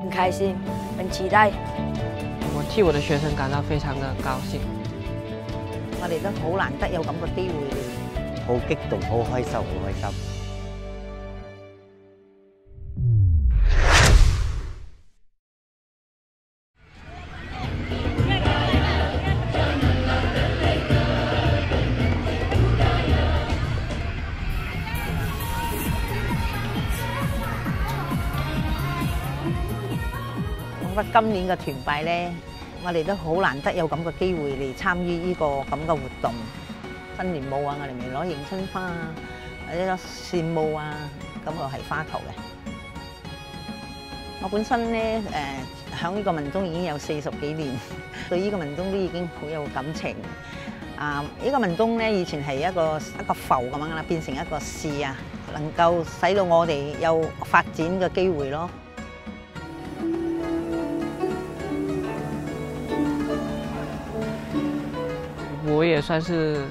很開心，很期待。我替我的學生感到非常的高興。我哋都好難得有咁嘅機會，好激動，好開心，好開心。我覺得今年嘅團拜咧，我哋都好難得有咁嘅機會嚟參與呢個咁嘅活動。新年舞啊，我哋咪攞迎春花啊，或者攞扇舞啊，咁就係花球嘅。我本身咧響呢個民眾已經有40幾年，對呢個民眾都已經好有感情。呢個民眾咧以前係一個埠咁樣啦，變成一個市啊，能夠使到我哋有發展嘅機會咯。我也算是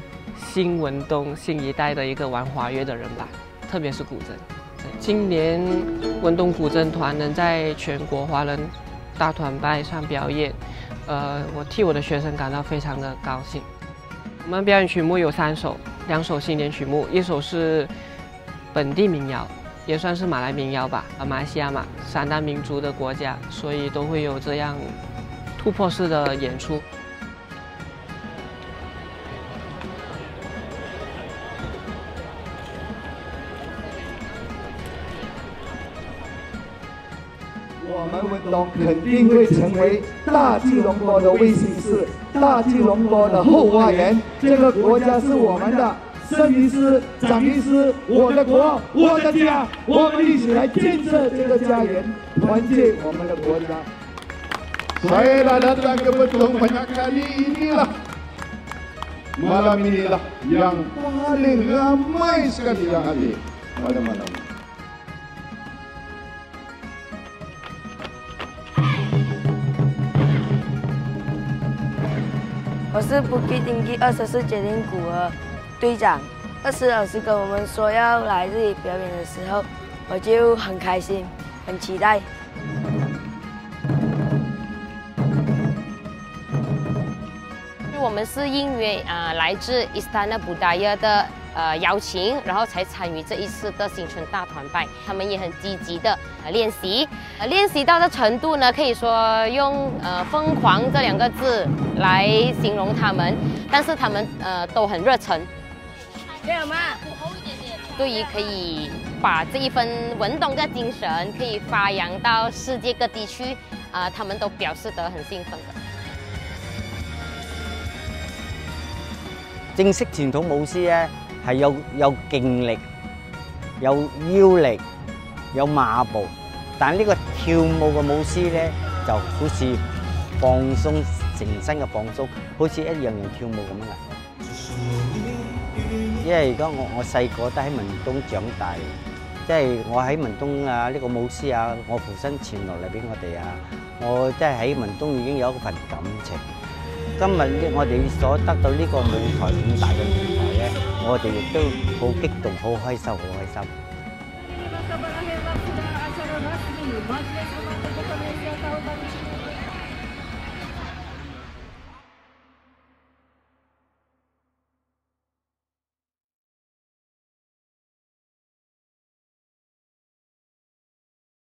新文東新一代的一個玩華樂的人吧，特別是古箏。今年文東古箏團能在全國華人大團拜上表演，我替我的學生感到非常的高興。我們表演曲目有3首，2首新年曲目，一首是本地民謠，也算是馬來民謠吧。馬來西亞嘛，3大民族的國家，所以都會有這樣突破式的演出。我們文東肯定會成為大吉隆坡的衛星市，大吉隆坡的後花園。這個國家是我們的，生於斯，長於斯，我的國，我的家，我們一起來建設這個家園，團結我們的國家。Saya datang ke Betong banyak kali inilah malam inilah yang paling ramai sekali yang hadir pada malam ini.我是Bukit Tinggi24节令鼓的队長。20老師跟我們說要來這裡表演的時候，我就很開心，很期待。我們是應約來自Istana Budaya的邀請，然後才參與這一次的新春大團拜。他們也很積極的練習，練習到的程度呢，可以說用瘋狂這2個字來形容他們。但是他們都很熱忱。這樣嗎？對於可以把這一份文東的精神可以發揚到世界各地區，他們都表示得很興奮的。正式傳統舞獅咧係有勁力、有腰力、有馬步，但呢個跳舞嘅舞獅咧就好似放鬆成身嘅放鬆，好似一樣跳舞咁嘅。因為而家我細個都喺文東長大，即係我喺文東啊呢個舞獅啊，我父親傳落嚟俾我哋啊，我即係喺文東已經有一份感情。今日我哋所得到呢個舞台咁大嘅舞台咧，我哋亦都好激動、好開心、好開心。